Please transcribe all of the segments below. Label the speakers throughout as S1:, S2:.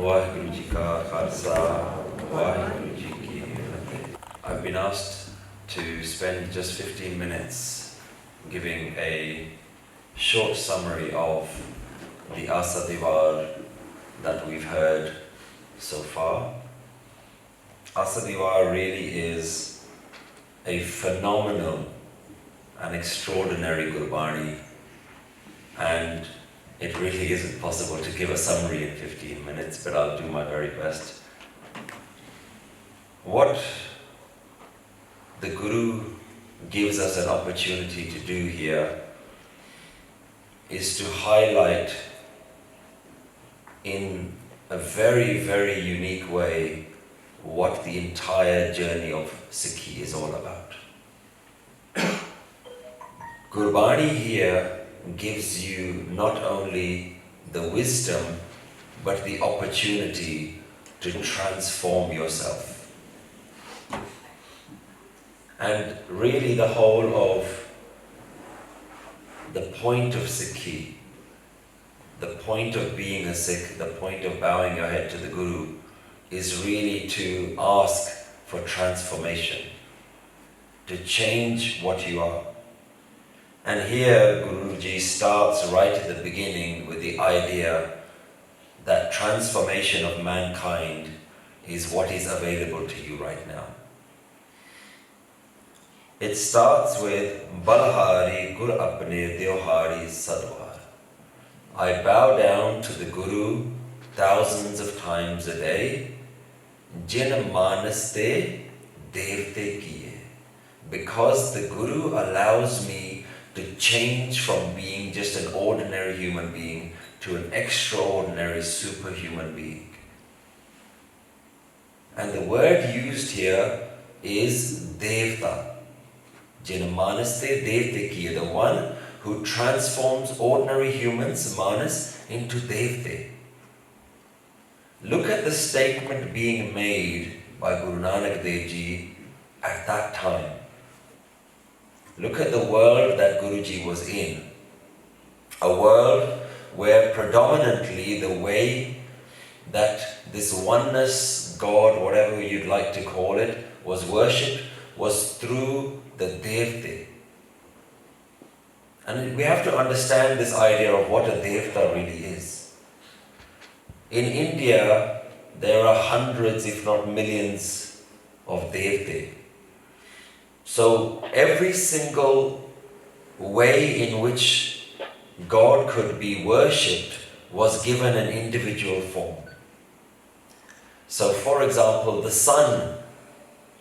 S1: Vaheguru Ji Ka Khalsa, Vaheguru Ji Ki Fateh. I've been asked to spend just 15 minutes giving a short summary of the Asa Diwar that we've heard so far. Asa Diwar really is a phenomenal and extraordinary Gurbani, and it really isn't possible to give a summary in 15 minutes, but I'll do my very best. What the Guru gives us an opportunity to do here is to highlight in a very, very unique way what the entire journey of Sikhi is all about. Gurbani here gives you not only the wisdom, but the opportunity to transform yourself. And really the whole of the point of Sikhi, the point of being a Sikh, the point of bowing your head to the Guru, is really to ask for transformation, to change what you are. And here Guruji starts right at the beginning with the idea that transformation of mankind is what is available to you right now. It starts with Balhari Gur Apne Dyohari Sadwar. I bow down to the Guru thousands of times a day. Jin Manaste Devte Kiye. Because the Guru allows me to change from being just an ordinary human being to an extraordinary superhuman being. And the word used here is Devta. Jinamanaste Devte Kiya, the one who transforms ordinary humans, Manas, into Devte. Look at the statement being made by Guru Nanak Dev Ji at that time. Look at the world that Guruji was in. A world where predominantly the way that this oneness, God, whatever you'd like to call it, was worshipped was through the Devte. And we have to understand this idea of what a Devta really is. In India, there are hundreds, if not millions, of Devte. So every single way in which God could be worshipped was given an individual form. So for example, the sun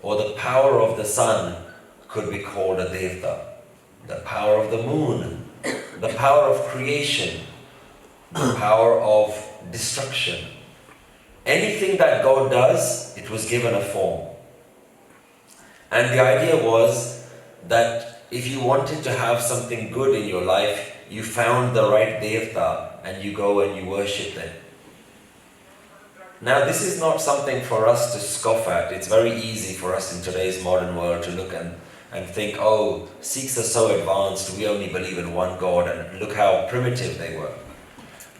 S1: or the power of the sun could be called a Devta. The power of the moon, the power of creation, the power of destruction. Anything that God does, it was given a form. And the idea was that if you wanted to have something good in your life, you found the right Devta and you go and you worship them. Now this is not something for us to scoff at. It's very easy for us in today's modern world to look and think, oh, Sikhs are so advanced, we only believe in one God, and look how primitive they were.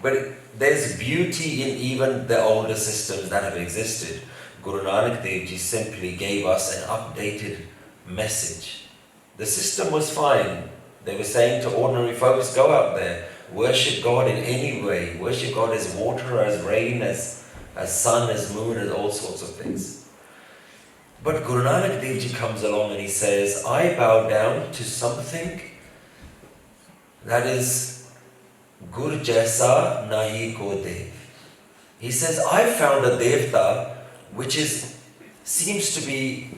S1: But there's beauty in even the older systems that have existed. Guru Nanak Dev Ji simply gave us an updated message. The system was fine. They were saying to ordinary folks, go out there, worship God in any way. Worship God as water, as rain, as sun, as moon, as all sorts of things. But Guru Nanak Dev Ji comes along and he says, I bow down to something that is Gur Jaisa Nahi Ko Dev. He says, I found a Devta which seems to be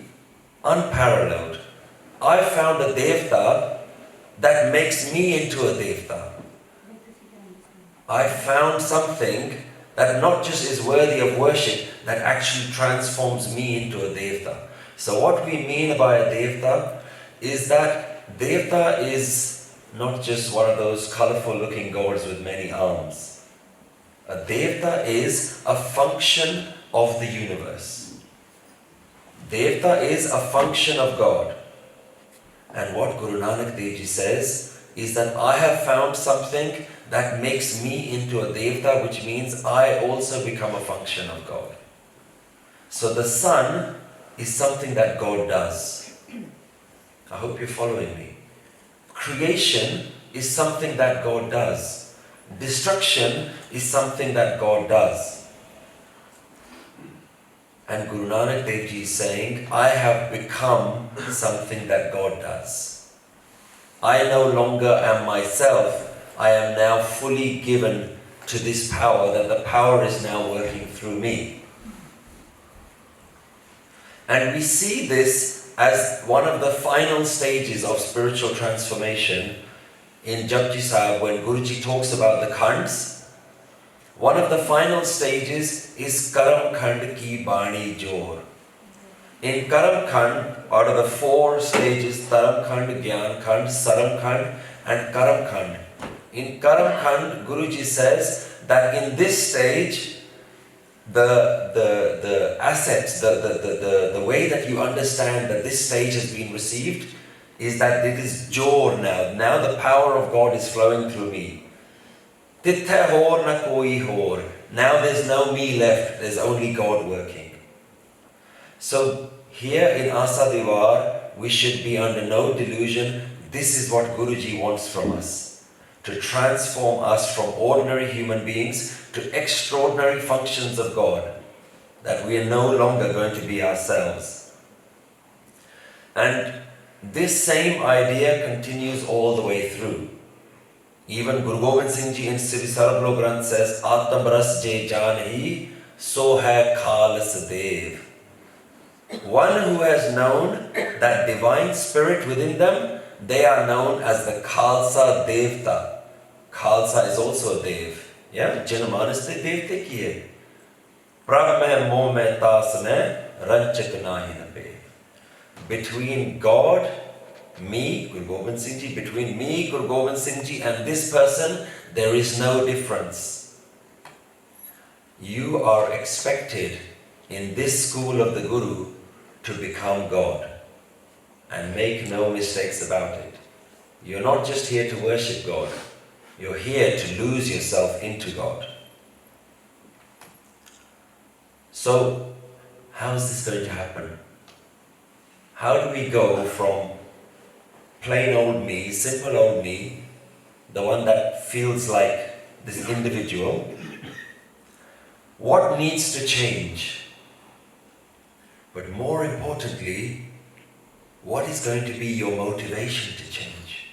S1: unparalleled. I found a Devta that makes me into a Devta. I found something that not just is worthy of worship, that actually transforms me into a Devta. So what we mean by a Devta is that Devta is not just one of those colorful looking gods with many arms. A Devta is a function of the universe. Devta is a function of God. And what Guru Nanak Dev Ji says, is that I have found something that makes me into a Devta, which means I also become a function of God. So the sun is something that God does. I hope you're following me. Creation is something that God does. Destruction is something that God does. And Guru Nanak Dev Ji is saying, I have become something that God does. I no longer am myself. I am now fully given to this power, that the power is now working through me. And we see this as one of the final stages of spiritual transformation in Japji Sahib when Guruji talks about the khands. One of the final stages is Karam Khand ki Bani Jor. In Karam Khand, out of the 4 stages, Taram Khand, Gyan Khand, Saram Khand and Karam Khand. In Karam Khand, Guruji says that in this stage, the assets, the way that you understand that this stage has been received is that it is Jor now. Now the power of God is flowing through me. Tithe hor na koi hor. Now there's no me left, there's only God working. So here in Asa Diwar, we should be under no delusion. This is what Guruji wants from us. To transform us from ordinary human beings to extraordinary functions of God. That we are no longer going to be ourselves. And this same idea continues all the way through. Even Guru Gobind Singh Ji in Sri Sarablo Granth says, Atam ras je janhi, so hai Khalsa Dev. One who has known that divine spirit within them, they are known as the Khalsa Devta. Khalsa is also a Dev. Yeah? Jinamanas te Devte ki hai. Prab mein moh mein tas mein ranchak nahi na pe. Between God, me, Guru Gobind Singh Ji, between me, Guru Gobind Singh Ji and this person, there is no difference. You are expected in this school of the Guru to become God and make no mistakes about it. You're not just here to worship God, you're here to lose yourself into God. So, how is this going to happen? How do we go from plain old me, simple old me, the one that feels like this individual? What needs to change? But more importantly, what is going to be your motivation to change?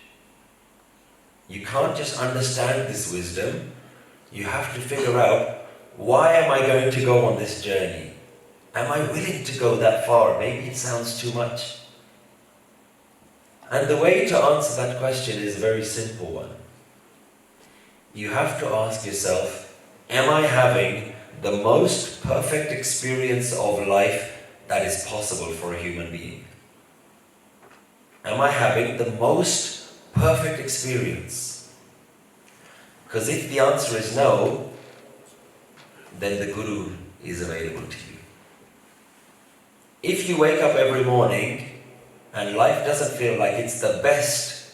S1: You can't just understand this wisdom. You have to figure out, why am I going to go on this journey? Am I willing to go that far? Maybe it sounds too much. And the way to answer that question is a very simple one. You have to ask yourself, am I having the most perfect experience of life that is possible for a human being? Am I having the most perfect experience? Because if the answer is no, then the Guru is available to you. If you wake up every morning and life doesn't feel like it's the best,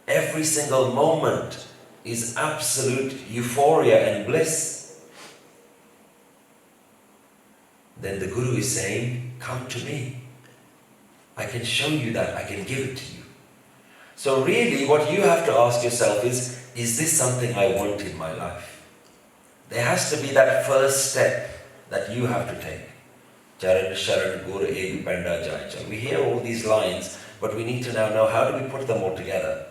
S1: every single moment is absolute euphoria and bliss, then the Guru is saying, come to me. I can show you that, I can give it to you. So really what you have to ask yourself is this something I want in my life? There has to be that first step that you have to take. Charan Sharan Gur Ek Panda Jai. We hear all these lines, but we need to now know, how do we put them all together?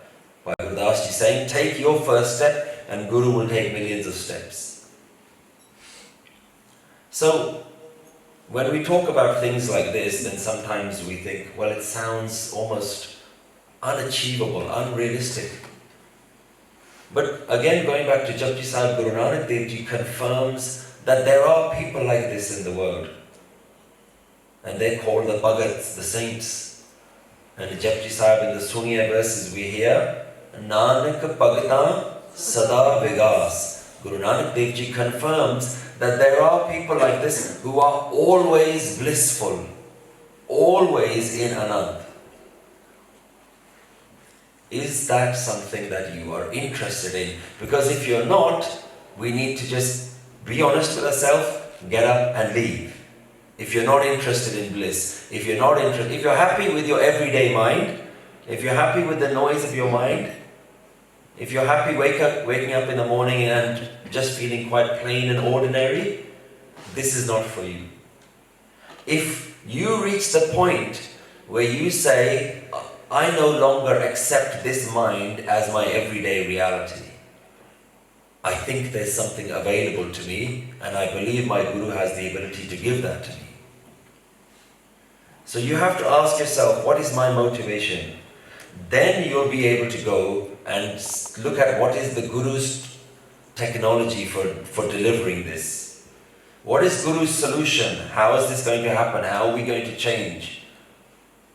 S1: Bhai Gurdas Ji saying, take your first step and Guru will take millions of steps. So, when we talk about things like this, then sometimes we think, well, it sounds almost unachievable, unrealistic. But again, going back to Japji Sahib, Guru Nanak Dev Ji confirms that there are people like this in the world. And they're called the Bhagats, the saints. And in Japji Sahib, in the Suniya verses, we hear, Nanak Bhagata Sada Vigas. Guru Nanak Dev Ji confirms that there are people like this who are always blissful, always in Anand. Is that something that you are interested in? Because if you're not, we need to just be honest with ourselves, get up and leave. If you're not interested in bliss, if you're happy with your everyday mind, if you're happy with the noise of your mind, if you're happy waking up in the morning and just feeling quite plain and ordinary, this is not for you. If you reach the point where you say, I no longer accept this mind as my everyday reality, I think there's something available to me, and I believe my Guru has the ability to give that to me. So you have to ask yourself, what is my motivation? Then you'll be able to go and look at what is the Guru's technology for delivering this. What is Guru's solution? How is this going to happen? How are we going to change?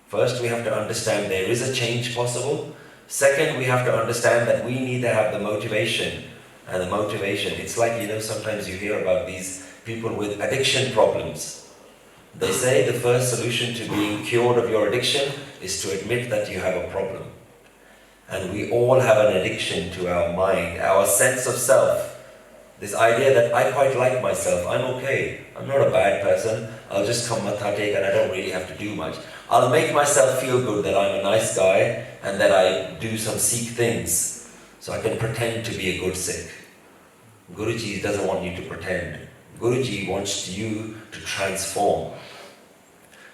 S1: First, we have to understand there is a change possible. Second, we have to understand that we need to have the motivation. And the motivation, it's like, sometimes you hear about these people with addiction problems. They say the first solution to being cured of your addiction is to admit that you have a problem. And we all have an addiction to our mind, our sense of self. This idea that I quite like myself, I'm okay, I'm not a bad person, I'll just come matha take and I don't really have to do much. I'll make myself feel good that I'm a nice guy and that I do some Sikh things, so I can pretend to be a good Sikh. Guruji doesn't want you to pretend. Guruji wants you to transform.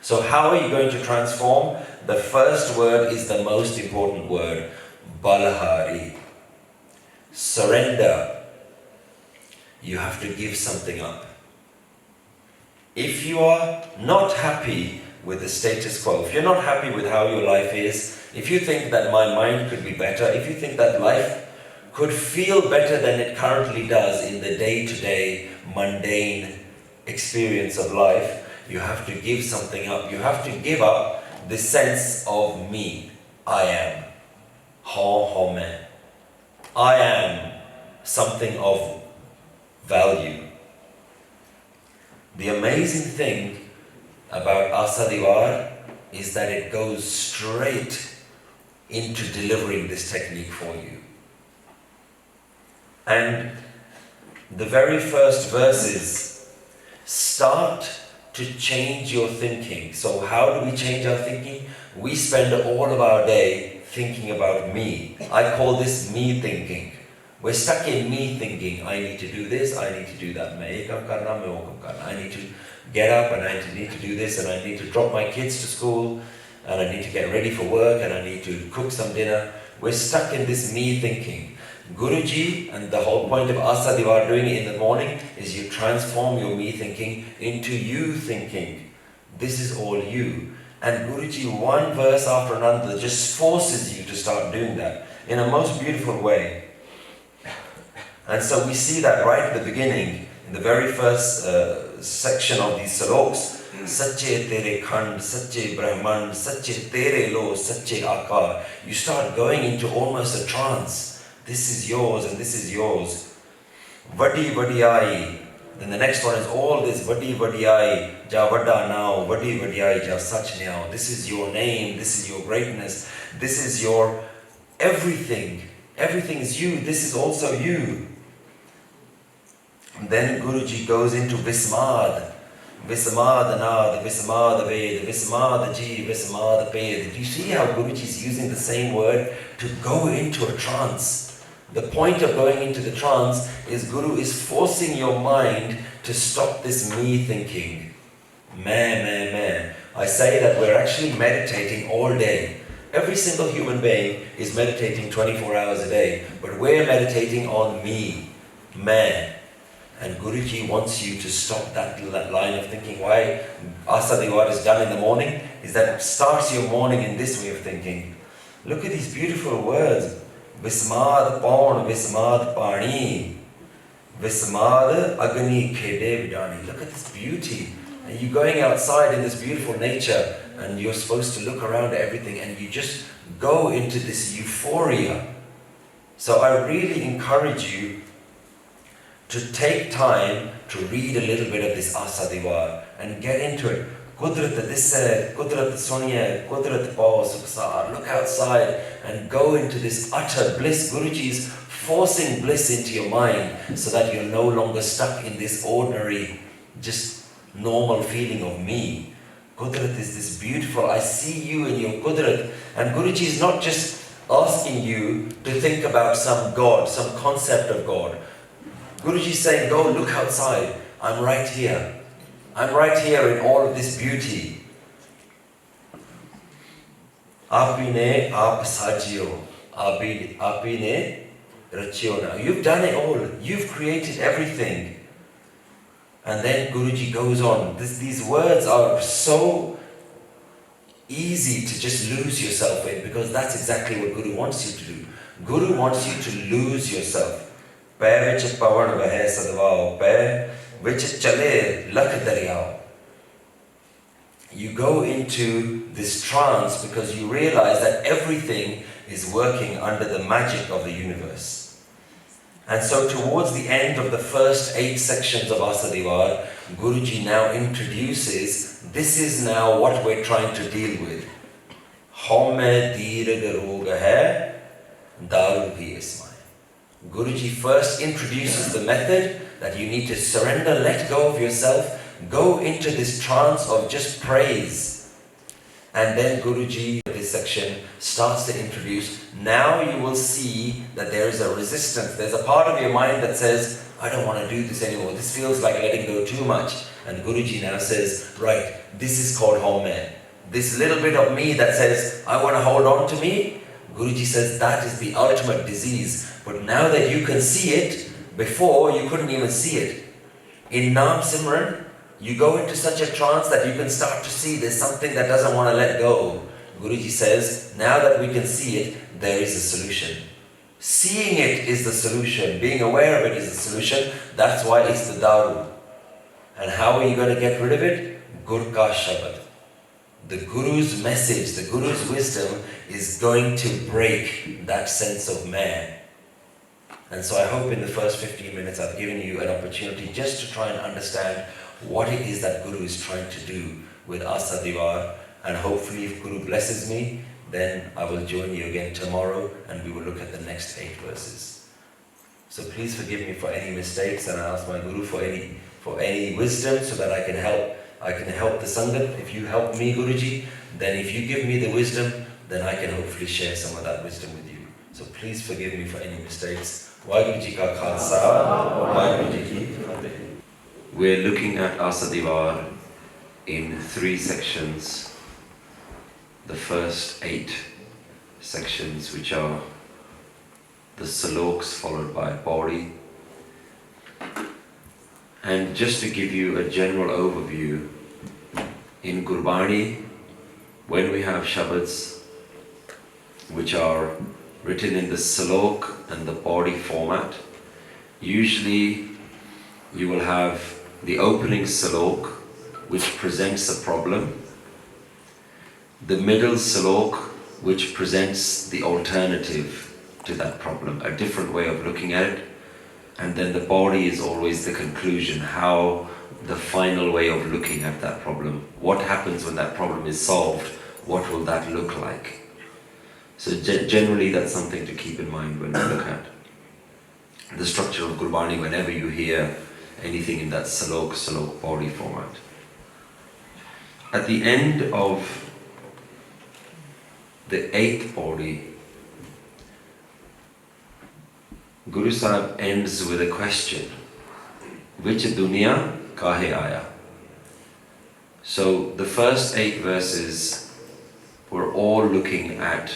S1: So how are you going to transform? The first word is the most important word, balhari. Surrender. You have to give something up. If you are not happy with the status quo, if you're not happy with how your life is, if you think that my mind could be better, if you think that life could feel better than it currently does in the day-to-day mundane experience of life, you have to give something up. You have to give up the sense of me. I am. Ho me. I am something of value. The amazing thing about Asadivar is that it goes straight into delivering this technique for you. And the very first verses start to change your thinking. So how do we change our thinking? We spend all of our day thinking about me. I call this me thinking. We're stuck in me thinking. I need to do this, I need to do that. I need to get up and I need to do this and I need to drop my kids to school and I need to get ready for work and I need to cook some dinner. We're stuck in this me thinking. Guruji, and the whole point of Asadivar doing it in the morning, is you transform your me thinking into you thinking. This is all you. And Guruji, one verse after another, just forces you to start doing that in a most beautiful way. And so we see that right at the beginning, in the very first section of these sloks, Sache tere khand, sache brahman, sache tere lo, sache akar. You start going into almost a trance. This is yours and this is yours. Vadi vadiyai. Then the next one is all this vadi vadiyai, ja vada now, vadi vadiyai, ja sach now. This is your name, this is your greatness, this is your everything. Everything is you, this is also you. And then Guruji goes into Vismad. Vismad Nad, Vismad Ved, Vismad Ji, Vismad Ped. Do you see how Guruji is using the same word to go into a trance? The point of going into the trance is Guru is forcing your mind to stop this me thinking. Meh. I say that we're actually meditating all day. Every single human being is meditating 24 hours a day, but we're meditating on me, meh. And Guruji wants you to stop that line of thinking. Why Asadivar is done in the morning is that it starts your morning in this way of thinking. Look at these beautiful words. Vismad paun, Vismad pani, Vismad agni khede vidani. Look at this beauty. And you're going outside in this beautiful nature and you're supposed to look around at everything and you just go into this euphoria. So I really encourage you to take time to read a little bit of this Asadivar and get into it. Kudrat disse, Kudrat suniye, Kudrat pao suksar. Look outside and go into this utter bliss. Guruji is forcing bliss into your mind so that you're no longer stuck in this ordinary, just normal feeling of me. Kudrat is this beautiful, I see you in your Kudrat. And Guruji is not just asking you to think about some God, some concept of God. Guruji is saying, go look outside. I'm right here. I'm right here in all of this beauty. Apine aap sajiyo, apine rachiyo. You've done it all. You've created everything. And then Guruji goes on. These words are so easy to just lose yourself in, because that's exactly what Guru wants you to do. Guru wants you to lose yourself. Pair vich pavan vahe sadvao, pair vich chale lakh daryao. You go into this trance because you realize that everything is working under the magic of the universe. And so towards the end of the first 8 sections of Asadivar, Guruji now introduces, this is now what we're trying to deal with. Homme dirag roga hai, daru bhi ismai. Guruji first introduces the method that you need to surrender, let go of yourself, go into this trance of just praise. And then Guruji, this section, starts to introduce, now you will see that there is a resistance. There's a part of your mind that says, I don't want to do this anymore. This feels like letting go too much. And Guruji now says, right, this is called Home. This little bit of me that says, I want to hold on to me, Guruji says that is the ultimate disease. But now that you can see it, before you couldn't even see it. In Naam Simran, you go into such a trance that you can start to see there's something that doesn't want to let go. Guruji says, now that we can see it, there is a solution. Seeing it is the solution. Being aware of it is the solution. That's why it's the Daru. And how are you going to get rid of it? Gur ka Shabad. The Guru's message, the Guru's wisdom is going to break that sense of man. And so I hope in the first 15 minutes I've given you an opportunity just to try and understand what it is that Guru is trying to do with Asadivar. And hopefully if Guru blesses me, then I will join you again tomorrow and we will look at the next 8 verses. So please forgive me for any mistakes, and I ask my Guru for any wisdom so that I can help the Sangat. If you help me, Guruji, then if you give me the wisdom, then I can hopefully share some of that wisdom with you. So please forgive me for any mistakes. Vaheguru Ji ka Khalsa, Vaheguru Ji ki Fateh. We're looking at Asadivar in 3 sections. The first 8 sections, which are the sloks followed by body. And just to give you a general overview, in Gurbani, when we have Shabads which are written in the slok and the body format, usually you will have the opening slok which presents a problem, the middle slok which presents the alternative to that problem, a different way of looking at it, and then the body is always the conclusion, how the final way of looking at that problem. What happens when that problem is solved? What will that look like? So generally that's something to keep in mind when we look at the structure of Gurbani whenever you hear anything in that slok body format. At the end of the 8th body, Guru Sahib ends with a question, which dunya kahe aaya? So the first 8 verses were all looking at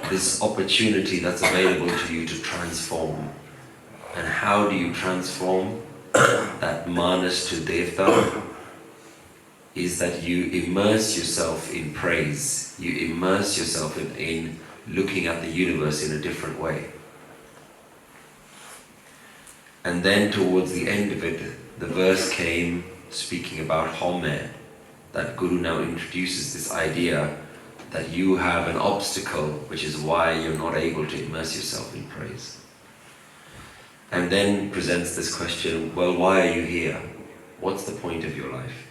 S1: this opportunity that's available to you to transform. And how do you transform? That manas to devta is that you immerse yourself in praise. You immerse yourself in looking at the universe in a different way. And then towards the end of it, the verse came speaking about Homme, that Guru now introduces this idea that you have an obstacle, which is why you're not able to immerse yourself in praise. And then presents this question, well, why are you here? What's the point of your life?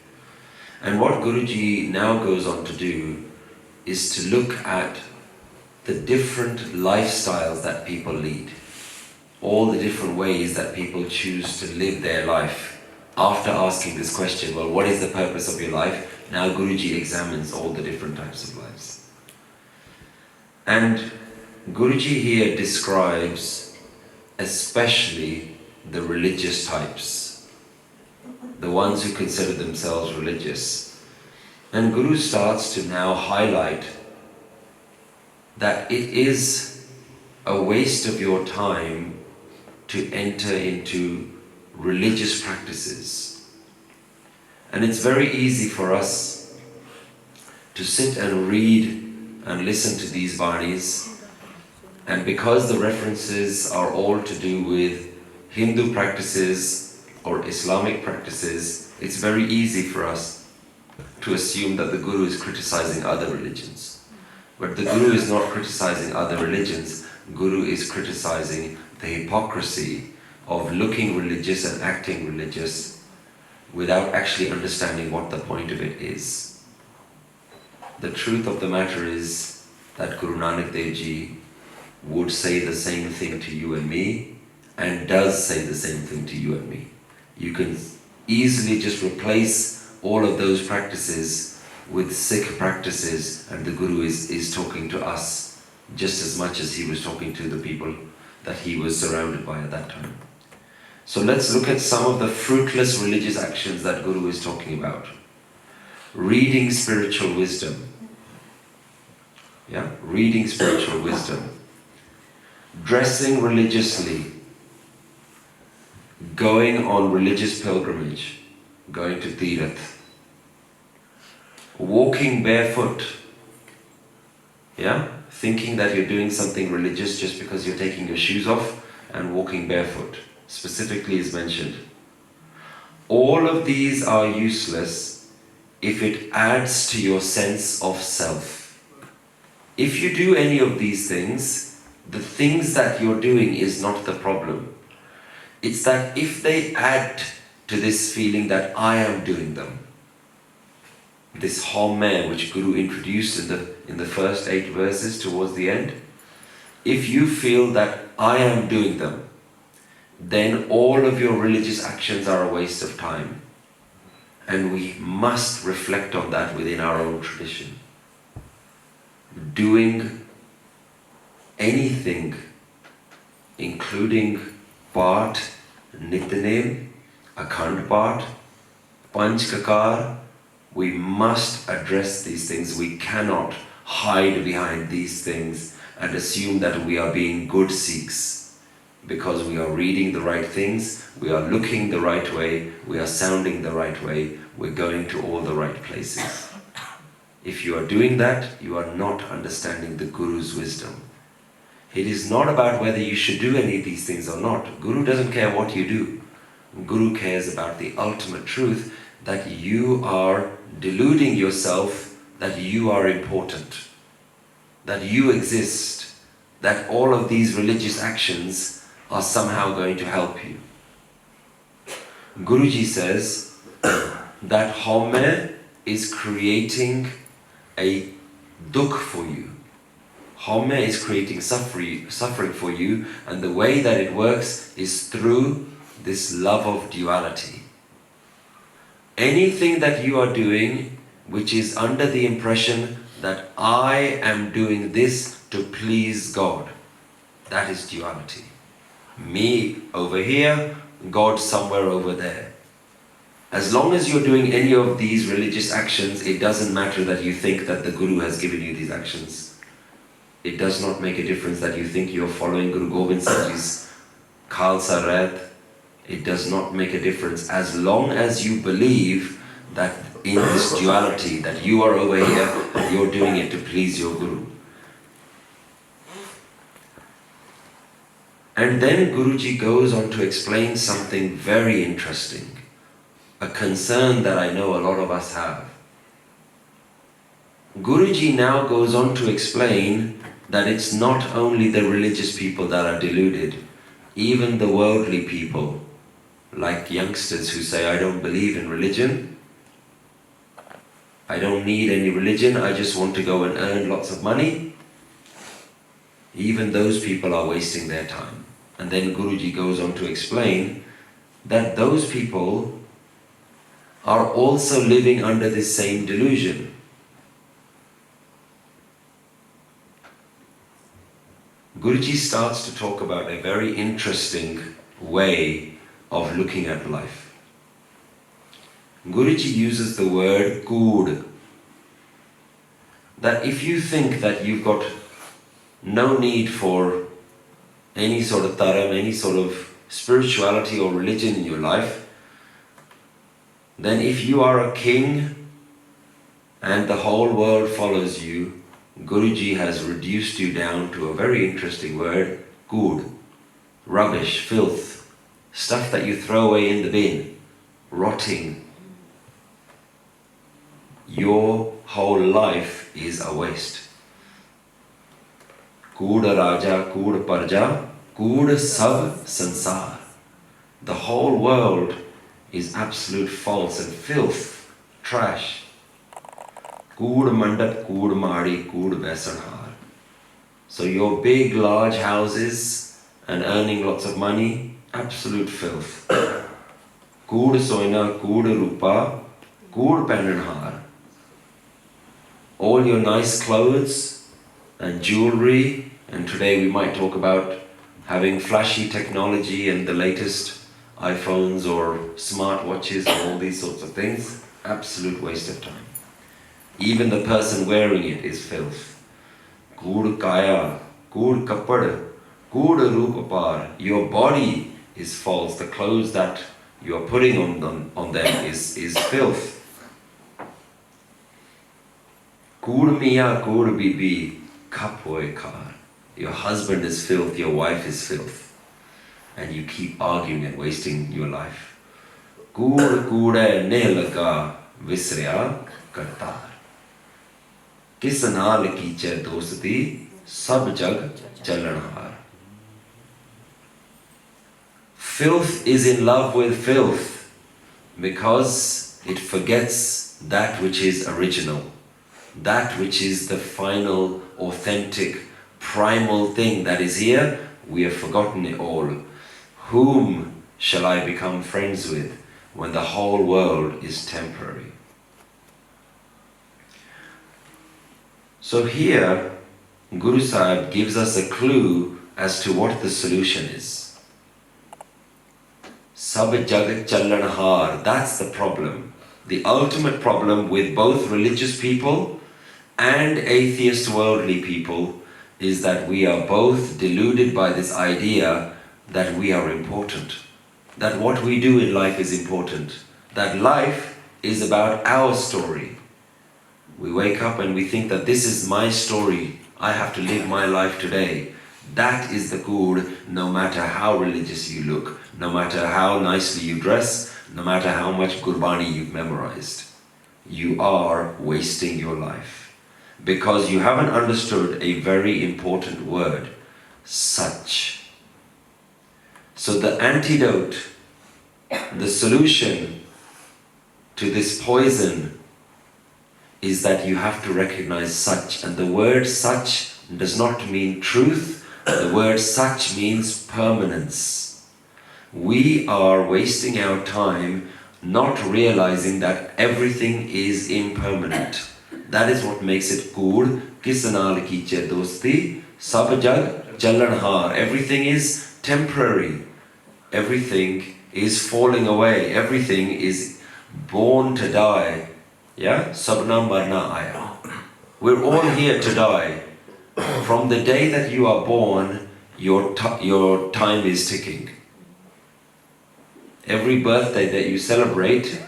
S1: And what Guruji now goes on to do is to look at the different lifestyles that people lead, all the different ways that people choose to live their life. After asking this question, well, what is the purpose of your life? Now Guruji examines all the different types of lives. And Guruji here describes especially the religious types, the ones who consider themselves religious. And Guru starts to now highlight that it is a waste of your time to enter into religious practices. And it's very easy for us to sit and read and listen to these Vanis, and because the references are all to do with Hindu practices or Islamic practices, it's very easy for us to assume that the Guru is criticizing other religions. But the Guru is not criticizing other religions. Guru is criticizing the hypocrisy of looking religious and acting religious without actually understanding what the point of it is. The truth of the matter is that Guru Nanak Dev Ji would say the same thing to you and me, and does say the same thing to you and me. You can easily just replace all of those practices with Sikh practices, and the Guru is talking to us just as much as he was talking to the people that he was surrounded by at that time. So let's look at some of the fruitless religious actions that Guru is talking about. Reading spiritual wisdom. Yeah, reading spiritual wisdom. Dressing religiously. Going on religious pilgrimage. Going to Tirath. Walking barefoot. Yeah, thinking that you're doing something religious just because you're taking your shoes off and walking barefoot. Specifically is mentioned. All of these are useless if it adds to your sense of self. If you do any of these things, the things that you're doing is not the problem. It's that if they add to this feeling that I am doing them, this homme which Guru introduced in the first 8 verses towards the end, if you feel that I am doing them, then all of your religious actions are a waste of time. And we must reflect on that within our own tradition. Doing anything, including part, Nityanem, Akhand part, Panch Kakar, we must address these things. We cannot hide behind these things and assume that we are being good Sikhs. Because we are reading the right things, we are looking the right way, we are sounding the right way, we're going to all the right places. If you are doing that, you are not understanding the Guru's wisdom. It is not about whether you should do any of these things or not. Guru doesn't care what you do. Guru cares about the ultimate truth, that you are deluding yourself that you are important, that you exist, that all of these religious actions are somehow going to help you. Guruji says that homme is creating a dukh for you. Homme is creating suffering for you, and the way that it works is through this love of duality. Anything that you are doing which is under the impression that I am doing this to please God, that is duality. Me over here, God somewhere over there. As long as you're doing any of these religious actions, it doesn't matter that you think that the Guru has given you these actions. It does not make a difference that you think you're following Guru Gobind Singh Ji's Khalsa Rath. It does not make a difference as long as you believe that in this duality, that you are over here and you're doing it to please your Guru. And then Guruji goes on to explain something very interesting, a concern that I know a lot of us have. Guruji now goes on to explain that it's not only the religious people that are deluded, even the worldly people, like youngsters who say, I don't believe in religion, I don't need any religion, I just want to go and earn lots of money. Even those people are wasting their time. And then Guruji goes on to explain that those people are also living under this same delusion. Guruji starts to talk about a very interesting way of looking at life. Guruji uses the word kood. That if you think that you've got no need for any sort of dharam, any sort of spirituality or religion in your life, then if you are a king and the whole world follows you, Guruji has reduced you down to a very interesting word, kood, rubbish, filth, stuff that you throw away in the bin, rotting. Your whole life is a waste. Kood Raja, kood Parja, kood Sab Sansar. The whole world is absolute false and filth, trash. Kood Mandap, kood Madi, kood Besanhar. So your big, large houses and earning lots of money, absolute filth. Kood Soina, kood Rupa, kood Penanhar. All your nice clothes and jewelry, and today we might talk about having flashy technology and the latest iPhones or smartwatches and all these sorts of things, absolute waste of time. Even the person wearing it is filth. Kood Kaya, kood Kapad, kood Rupapar. Your body is false. The clothes that you are putting on them is filth. Kood Miya, kood Bibi, Kapoy Kar. Your husband is filth, your wife is filth. And you keep arguing and wasting your life. Kood Koode Nelaga Visrya Kartar. Kis naal kiche dosti, sab jag chalanhar. Filth is in love with filth because it forgets that which is original, that which is the final, authentic, primal thing that is here. We have forgotten it all. Whom shall I become friends with when the whole world is temporary? So here, Guru Sahib gives us a clue as to what the solution is. Sab jagat chalanhar, that's the problem. The ultimate problem with both religious people and atheist worldly people is that we are both deluded by this idea that we are important, that what we do in life is important, that life is about our story. We wake up and we think that this is my story, I have to live my life today. That is the kood, no matter how religious you look, no matter how nicely you dress, no matter how much Gurbani you've memorized. You are wasting your life because you haven't understood a very important word, Sach. So the antidote, the solution to this poison is that you have to recognize Sach. And the word Sach does not mean truth, the word Sach means permanence. We are wasting our time not realizing that everything is impermanent. That is what makes it kood, kisanal kiche dosti, sab jag chalanhar. Everything is temporary. Everything is falling away. Everything is born to die. Yeah? Sabna marna aya. We're all here to die. From the day that you are born, your time is ticking. Every birthday that you celebrate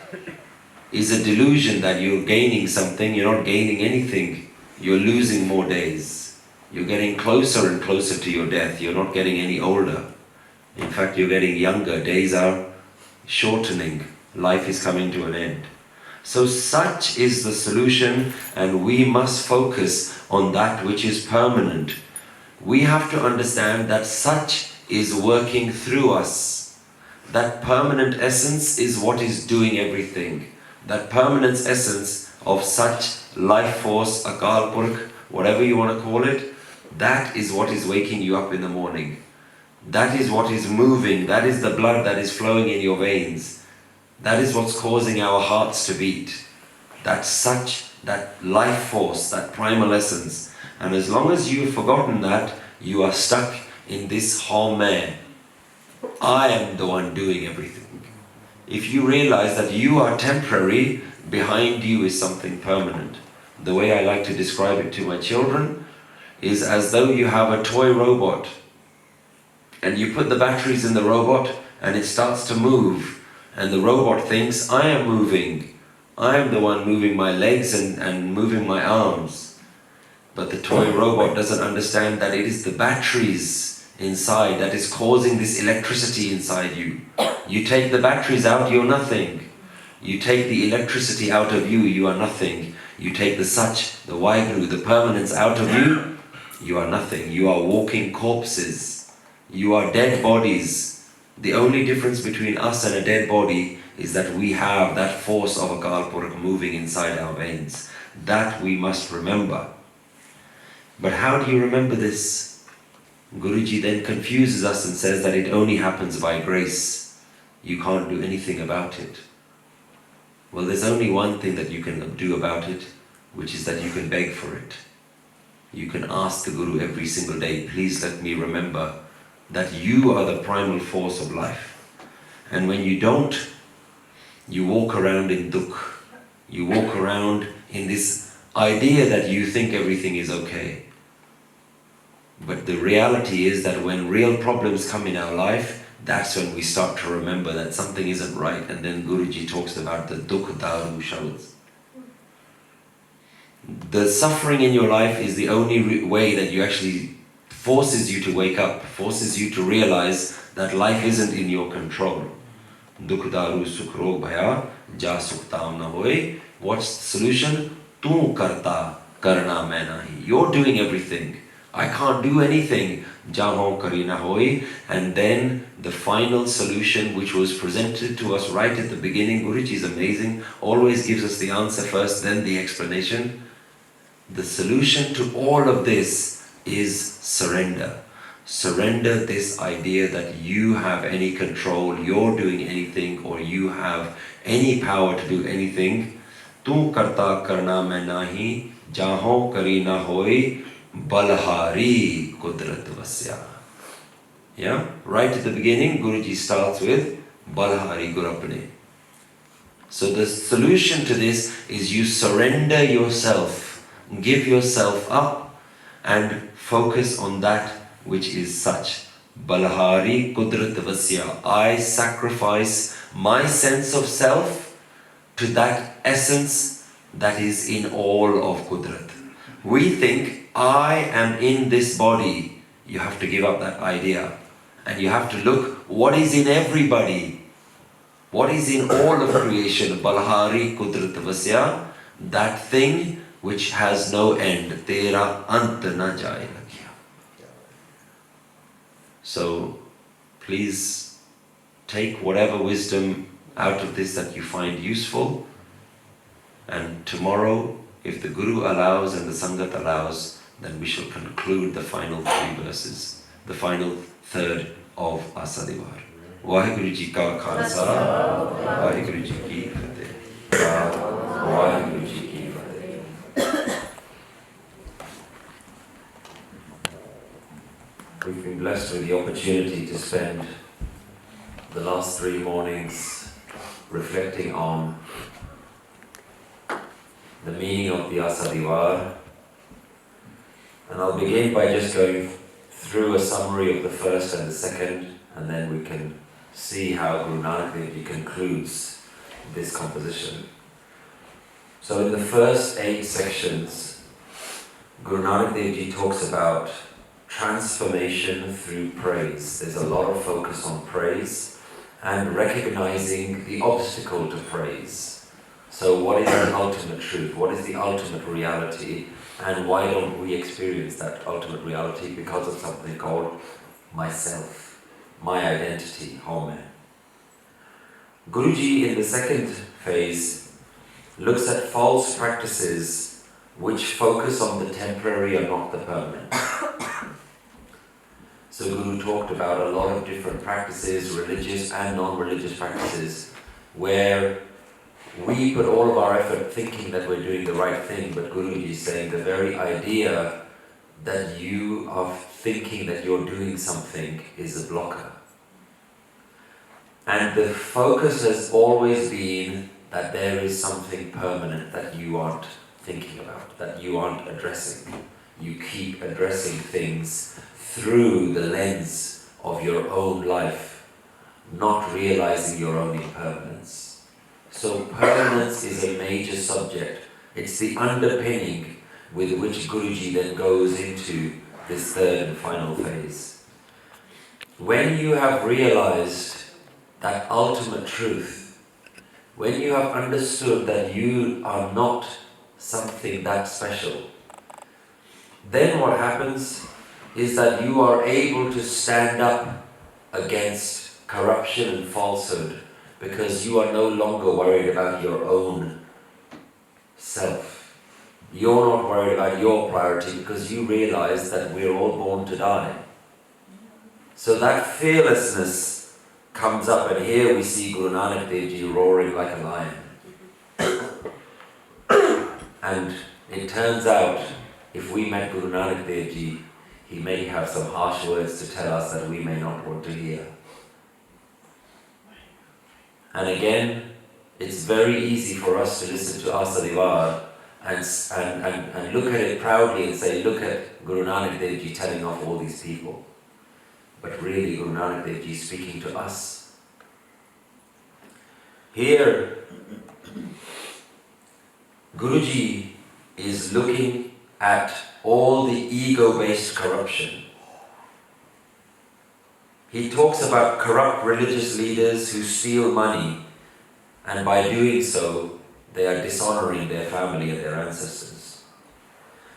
S1: is a delusion that you're gaining something. You're not gaining anything. You're losing more days. You're getting closer and closer to your death. You're not getting any older. In fact, you're getting younger. Days are shortening. Life is coming to an end. So such is the solution, and we must focus on that which is permanent. We have to understand that such is working through us. That permanent essence is what is doing everything. that permanence essence of such life force, Akal Purkh, whatever you want to call it, that is what is waking you up in the morning. That is what is moving, that is the blood that is flowing in your veins. That is what's causing our hearts to beat. That life force, that primal essence. And as long as you've forgotten that, you are stuck in this home. I am the one doing everything. If you realize that you are temporary, behind you is something permanent. The way I like to describe it to my children is as though you have a toy robot and you put the batteries in the robot and it starts to move, and the robot thinks, I am moving. I am the one moving my legs and moving my arms. But the toy robot doesn't understand that it is the batteries inside that is causing this electricity inside you. You take the batteries out, you're nothing. You take the electricity out of you, you are nothing. You take the Sach, the Waheguru, the permanence out of you, you are nothing. You are walking corpses. You are dead bodies. The only difference between us and a dead body is that we have that force of Akal Purkh moving inside our veins. That we must remember. But how do you remember this? Guruji then confuses us and says that it only happens by grace. You can't do anything about it. Well, there's only one thing that you can do about it, which is that you can beg for it. You can ask the Guru every single day, please let me remember that you are the primal force of life. And when you don't, you walk around in dukh. You walk around in this idea that you think everything is okay. But the reality is that when real problems come in our life, that's when we start to remember that something isn't right. And then Guruji talks about the dukh daru shabads. The suffering in your life is the only way that you actually forces you to wake up, forces you to realize that life isn't in your control. Dukh daru sukh rog bhaya ja sukh tam na hoye. What's the solution? Tu karta karna main nahi. You're doing everything. I can't do anything. Jaho kari na hoy. And then the final solution, which was presented to us right at the beginning, Guruji is amazing, always gives us the answer first, then the explanation. The solution to all of this is surrender. Surrender this idea that you have any control, you're doing anything, or you have any power to do anything. Tu karta karna main nahi, jaho kari na hoy. Balhari Kudrat Vasya. Yeah? Right at the beginning, Guruji starts with Balhari Gurapne. So the solution to this is you surrender yourself, give yourself up, and focus on that which is such. Balhari Kudrat Vasya. I sacrifice my sense of self to that essence that is in all of Kudrat. We think, I am in this body. You have to give up that idea. And you have to look, what is in everybody? What is in all of creation? Balhari Kudrat Vasya. That thing which has no end. Tera ant na jaye lagya. So, please take whatever wisdom out of this that you find useful. And tomorrow, if the Guru allows and the Sangat allows, then we shall conclude the final 3 verses, the final third of Asadivar. Vaheguru Ji ka Khalsa, Vaheguru Ji ki Fateh. Vaheguru Ji ki Fateh. We've been blessed with the opportunity to spend the last 3 mornings reflecting on the meaning of the Asadivar. And I'll begin by just going through a summary of the first and the second, and then we can see how Guru Nanak Dev Ji concludes this composition. So in the first 8 sections, Guru Nanak Dev Ji talks about transformation through praise. There's a lot of focus on praise and recognizing the obstacle to praise. So what is the ultimate truth? What is the ultimate reality? And why don't we experience that ultimate reality? Because of something called myself, my identity, home. Guruji in the second phase looks at false practices which focus on the temporary and not the permanent. So Guru talked about a lot of different practices, religious and non-religious practices, where we put all of our effort thinking that we're doing the right thing, but Guruji is saying the very idea that you are thinking that you're doing something is a blocker. And the focus has always been that there is something permanent that you aren't thinking about, that you aren't addressing. You keep addressing things through the lens of your own life, not realizing your own impermanence. So permanence is a major subject. It's the underpinning with which Guruji then goes into this third and final phase. When you have realized that ultimate truth, when you have understood that you are not something that special, then what happens is that you are able to stand up against corruption and falsehood, because you are no longer worried about your own self. You're not worried about your priority, because you realize that we're all born to die. So that fearlessness comes up, and here we see Guru Nanak Dev Ji roaring like a lion. And it turns out, if we met Guru Nanak Dev Ji, he may have some harsh words to tell us that we may not want to hear. And again, it's very easy for us to listen to Vaar and look at it proudly and say, look at Guru Nanak Dev Ji telling off all these people. But really, Guru Nanak Dev Ji is speaking to us. Here, Guruji is looking at all the ego-based corruption. He talks about corrupt religious leaders who steal money, and by doing so, they are dishonoring their family and their ancestors.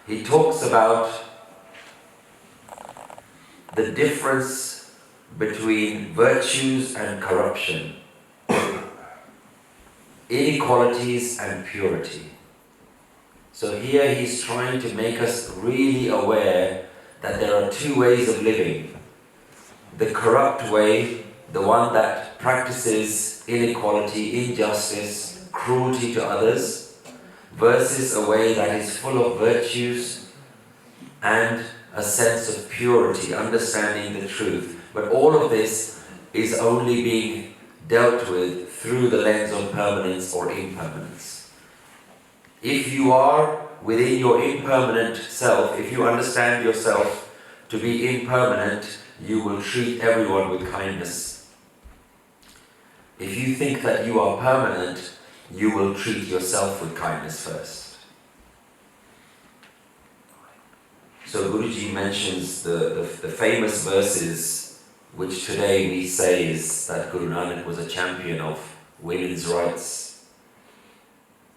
S1: He talks about the difference between virtues and corruption, inequalities and purity. So here he's trying to make us really aware that there are two ways of living. The corrupt way, the one that practices inequality, injustice, cruelty to others, versus a way that is full of virtues and a sense of purity, understanding the truth. But all of this is only being dealt with through the lens of permanence or impermanence. If you are within your impermanent self, if you understand yourself to be impermanent, you will treat everyone with kindness. If you think that you are permanent, you will treat yourself with kindness first. So Guruji mentions the famous verses which today we say is that Guru Nanak was a champion of women's rights.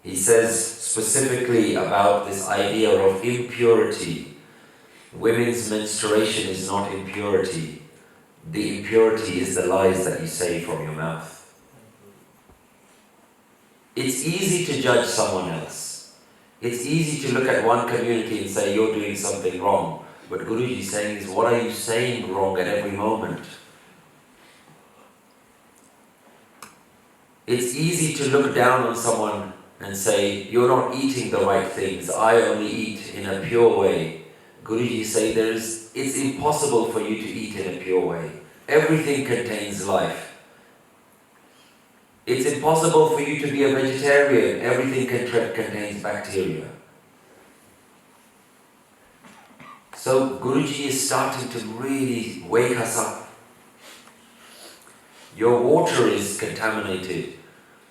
S1: He says specifically about this idea of impurity. Women's menstruation is not impurity. The impurity is the lies that you say from your mouth. It's easy to judge someone else. It's easy to look at one community and say you're doing something wrong. But Guruji is saying is, what are you saying wrong at every moment? It's easy to look down on someone and say, you're not eating the right things, I only eat in a pure way. Guruji say it's impossible for you to eat in a pure way. Everything contains life. It's impossible for you to be a vegetarian. Everything contains bacteria. So Guruji is starting to really wake us up. Your water is contaminated.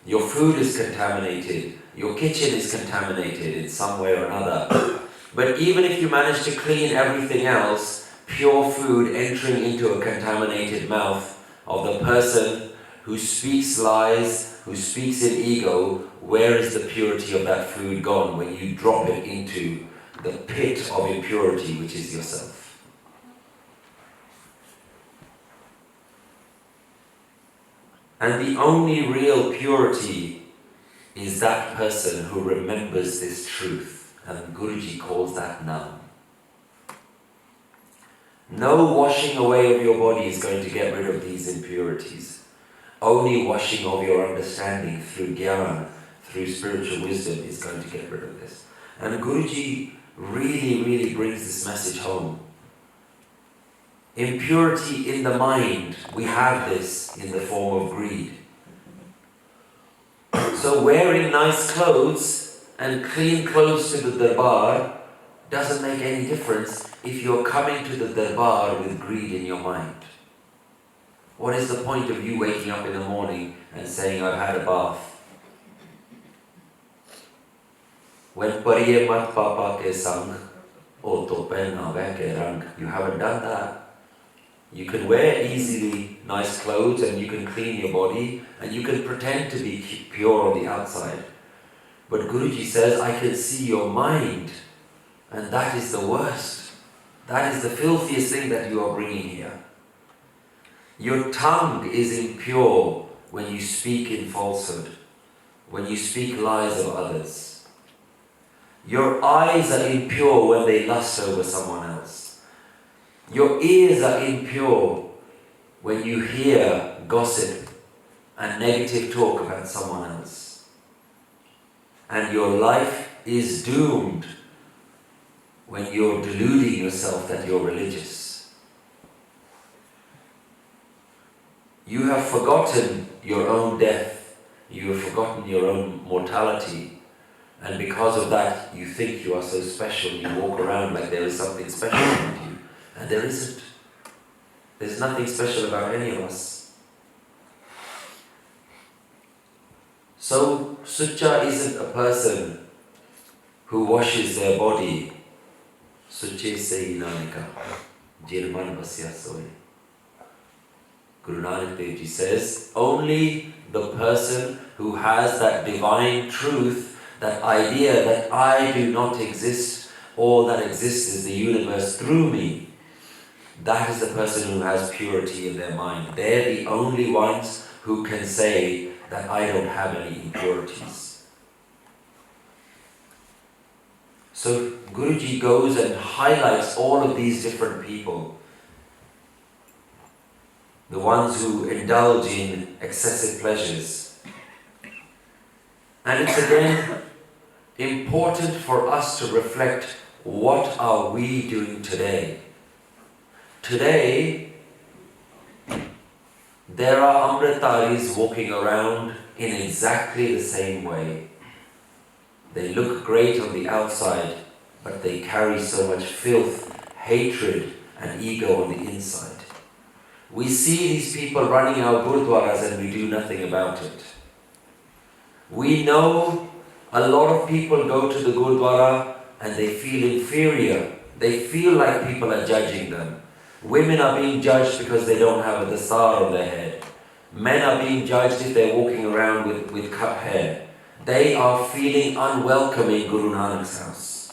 S1: Your food is contaminated. Your kitchen is contaminated in some way or another. But even if you manage to clean everything else, pure food entering into a contaminated mouth of the person who speaks lies, who speaks in ego, where is the purity of that food gone when you drop it into the pit of impurity, which is yourself? And the only real purity is that person who remembers this truth, and Guruji calls that Naam. No washing away of your body is going to get rid of these impurities. Only washing of your understanding through Gyan, through spiritual wisdom, is going to get rid of this. And Guruji really brings this message home. Impurity in the mind, we have this in the form of greed. So wearing nice clothes and clean clothes to the darbar doesn't make any difference if you're coming to the darbar with greed in your mind. What is the point of you waking up in the morning and saying, I've had a bath? When pariye mat papa ke sang, o to pehna ke rang. You haven't done that. You can wear easily nice clothes and you can clean your body and you can pretend to be pure on the outside. But Guruji says, I can see your mind, and that is the worst. That is the filthiest thing that you are bringing here. Your tongue is impure when you speak in falsehood, when you speak lies of others. Your eyes are impure when they lust over someone else. Your ears are impure when you hear gossip and negative talk about someone else. And your life is doomed when you're deluding yourself that you're religious. You have forgotten your own death. You have forgotten your own mortality. And because of that, you think you are so special. You walk around like there is something special about you. And there isn't. There's nothing special about any of us. So, Sucha isn't a person who washes their body. Suche se inanika, jirman basya soy. Guru Nanak Dev Ji says, only the person who has that divine truth, that idea that I do not exist, all that exists is the universe through me, that is the person who has purity in their mind. They're the only ones who can say that I don't have any impurities. So Guruji goes and highlights all of these different people. The ones who indulge in excessive pleasures. And it's again important for us to reflect, what are we doing today? Today, there are Amritaris walking around in exactly the same way. They look great on the outside, but they carry so much filth, hatred and ego on the inside. We see these people running our gurdwaras and we do nothing about it. We know a lot of people go to the gurdwara and they feel inferior. They feel like people are judging them. Women are being judged because they don't have a dasar on their head. Men are being judged if they're walking around with cut hair. They are feeling unwelcome in Guru Nanak's house.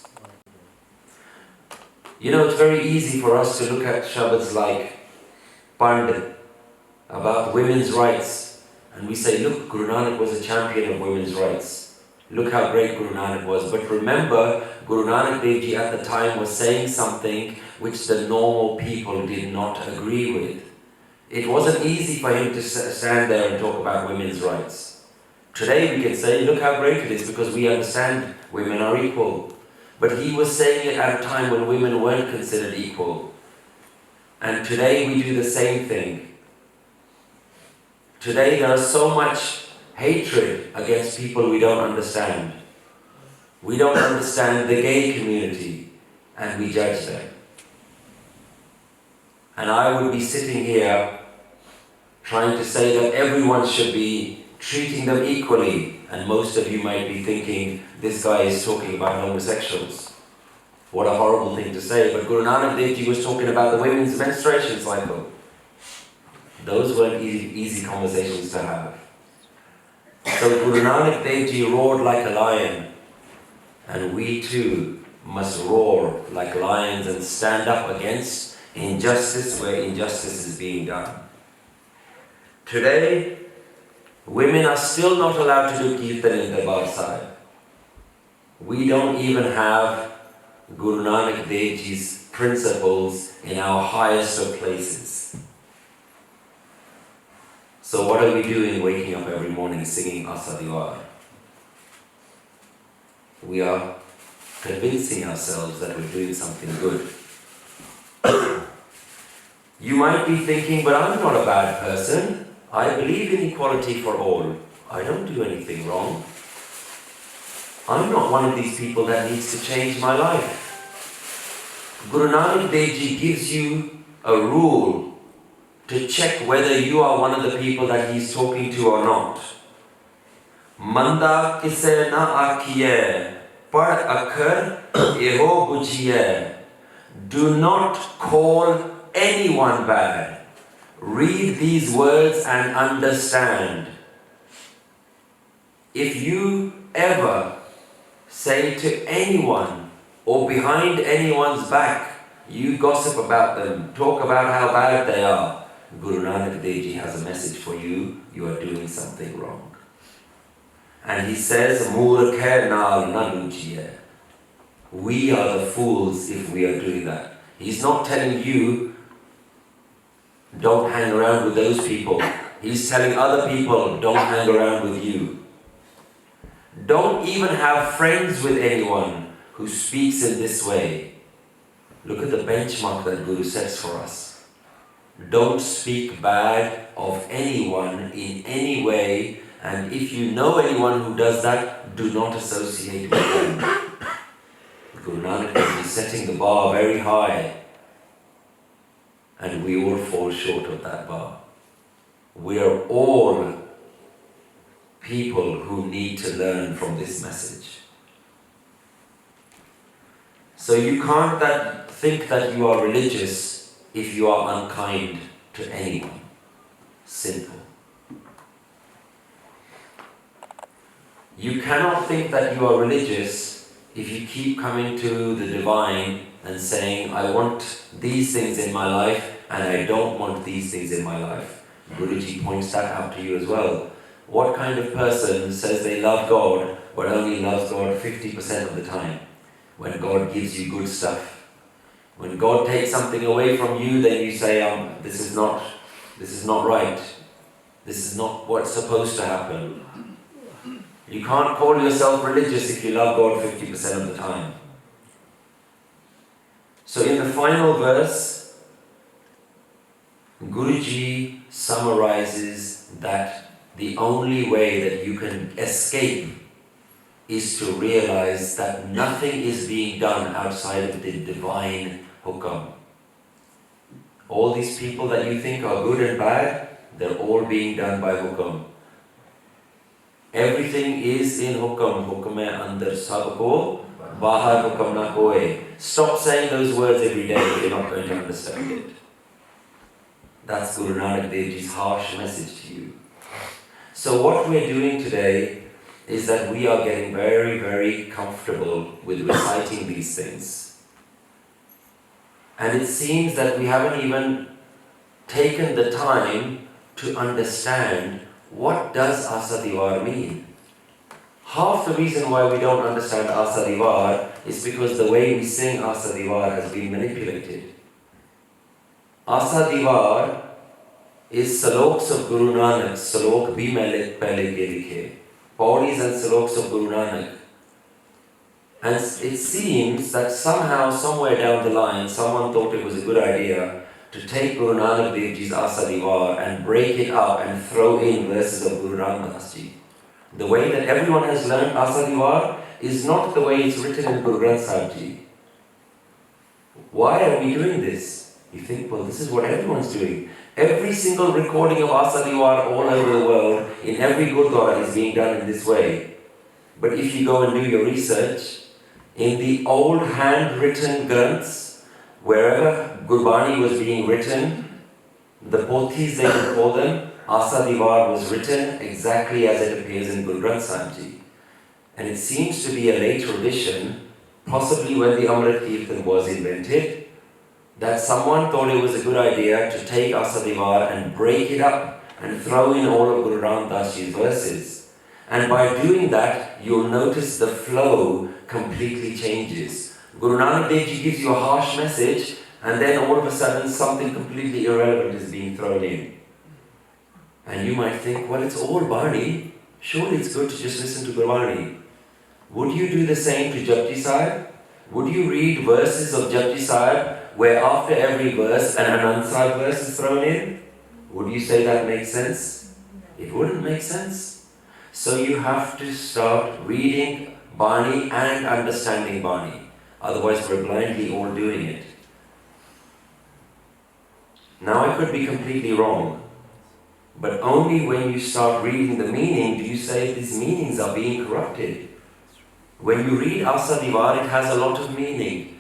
S1: You know, it's very easy for us to look at Shabads like Pandit about women's rights, and we say, look, Guru Nanak was a champion of women's rights. Look how great Guru Nanak was. But remember, Guru Nanak Dev Ji at the time was saying something which the normal people did not agree with. It wasn't easy for him to stand there and talk about women's rights. Today we can say, look how great it is because we understand women are equal. But he was saying it at a time when women weren't considered equal. And today we do the same thing. Today there is so much hatred against people we don't understand. We don't understand the gay community and we judge them. And I would be sitting here trying to say that everyone should be treating them equally, and most of you might be thinking, this guy is talking about homosexuals. What a horrible thing to say, but Guru Nanak Dev Ji was talking about the women's menstruation cycle. Those weren't easy conversations to have. So Guru Nanak Dev Ji roared like a lion, and we too must roar like lions and stand up against injustice where injustice is being done. Today, Women are still not allowed to do kirtan in Darbar Sahib. We don't even have Guru Nanak Dev Ji's principles in our highest of places. So what are we doing waking up every morning singing Asa Di Vaar? We are convincing ourselves that we're doing something good. You might be thinking, but I'm not a bad person. I believe in equality for all. I don't do anything wrong. I'm not one of these people that needs to change my life. Guru Nanak Dev Ji gives you a rule to check whether you are one of the people that he's talking to or not. Manda kise na akhiye, pad akhar eho bujhiye. Do not call anyone bad. Read these words and understand. If you ever say to anyone or behind anyone's back, you gossip about them, talk about how bad they are, Guru Nanak Dev Ji has a message for you. You are doing something wrong. And he says, Moorkh naal na lujiye. We are the fools if we are doing that. He's not telling you, don't hang around with those people. He's telling other people, don't hang around with you. Don't even have friends with anyone who speaks in this way. Look at the benchmark that Guru sets for us. Don't speak bad of anyone in any way, and if you know anyone who does that, do not associate with them. Guru Nanak is setting the bar very high, and we all fall short of that bar. We are all people who need to learn from this message. So you can't think that you are religious if you are unkind to anyone. Simple. You cannot think that you are religious if you keep coming to the divine and saying, I want these things in my life and I don't want these things in my life. Guruji points that out to you as well. What kind of person says they love God but only loves God 50% of the time? When God gives you good stuff. When God takes something away from you, then you say, this is not right. This is not what's supposed to happen. You can't call yourself religious if you love God 50% of the time. So in the final verse, Guruji summarizes that the only way that you can escape is to realize that nothing is being done outside of the divine hukam. All these people that you think are good and bad, they're all being done by hukam. Everything is in hukam. Hukam hai andar sab ko, bahar hukam na koye. Stop saying those words every day if you're not going to understand it. That's Guru Nanak Dev Ji's harsh message to you. So what we're doing today is that we are getting very, very comfortable with reciting these things. And it seems that we haven't even taken the time to understand what does Asa Di Vaar mean. Half the reason why we don't understand Asa Di Vaar is because the way we sing Asa Di Vaar has been manipulated. Asa Di Vaar is saloks of Guru Nanak, salok bhi main pehle ke likhe. Pauris and sloks of Guru Nanak. And it seems that somehow, somewhere down the line, someone thought it was a good idea to take Guru Nanak Dev Ji's Asa Di Vaar and break it up and throw in verses of Guru Ramdas Ji. The way that everyone has learned Asa Di Vaar is not the way it's written in Guru Granth Sahib Ji. Why are we doing this? You think, well, this is what everyone's doing. Every single recording of Asa Di Vaar all over the world, in every Gurdwara, is being done in this way. But if you go and do your research, in the old handwritten Granths, wherever Gurbani was being written, the Pothis they would call them, Asa Di Vaar was written exactly as it appears in Guru Granth Sahib Ji. And it seems to be a later addition, possibly when the Amrit Kirtan was invented, that someone thought it was a good idea to take Asa Di Vaar and break it up and throw in all of Guru Ram Das Ji's verses. And by doing that, you'll notice the flow completely changes. Guru Nanak Dev Ji gives you a harsh message, and then all of a sudden something completely irrelevant is being thrown in. And you might think, well, it's all Bani. Surely it's good to just listen to Gurbani. Would you do the same to Japji Sahib? Would you read verses of Japji Sahib where after every verse an Anand Sahib verse is thrown in? Would you say that makes sense? It wouldn't make sense. So you have to start reading Bani and understanding Bani. Otherwise we're blindly all doing it. Now I could be completely wrong, but only when you start reading the meaning do you say these meanings are being corrupted. When you read Asa Vaar, it has a lot of meaning.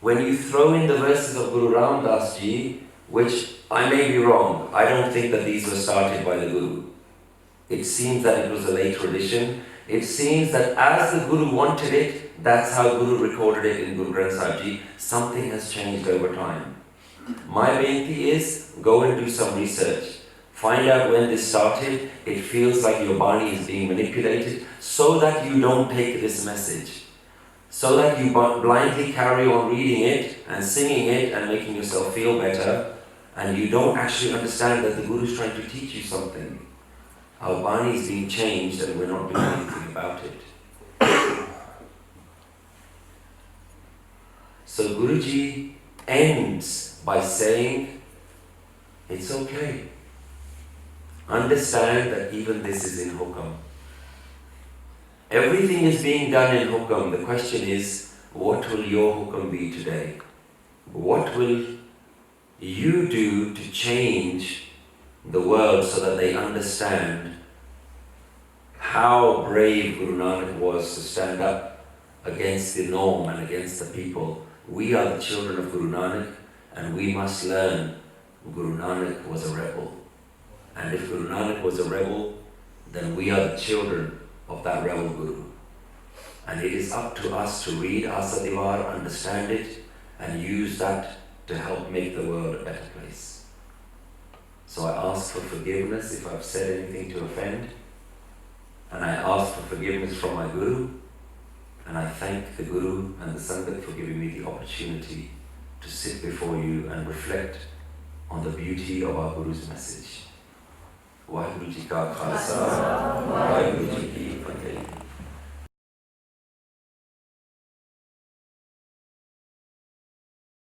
S1: When you throw in the verses of Guru Ram Das Ji, which I may be wrong, I don't think that these were started by the Guru. It seems that it was a late tradition. It seems that as the Guru wanted it, that's how Guru recorded it in Guru Granth Sahib Ji. Something has changed over time. My beinti is, go and do some research. Find out when this started. It feels like your body is being manipulated so that you don't take this message. So that you blindly carry on reading it and singing it and making yourself feel better, and you don't actually understand that the Guru is trying to teach you something. Our Bani is being changed and we're not doing anything about it. So Guruji ends by saying, it's okay. Understand that even this is in Hukam. Everything is being done in Hukam. The question is, what will your Hukam be today? What will you do to change the world so that they understand how brave Guru Nanak was to stand up against the norm and against the people? We are the children of Guru Nanak, and we must learn Guru Nanak was a rebel. And if Guru Nanak was a rebel, then we are the children of that rebel Guru. And it is up to us to read Asa Vaar, understand it, and use that to help make the world a better place. So I ask for forgiveness if I've said anything to offend, and I ask for forgiveness from my Guru, and I thank the Guru and the Sangat for giving me the opportunity to sit before you and reflect on the beauty of our Guru's message. Vaheguru Ji Ka Khalsa, Vaheguru Ji Ki Fateh.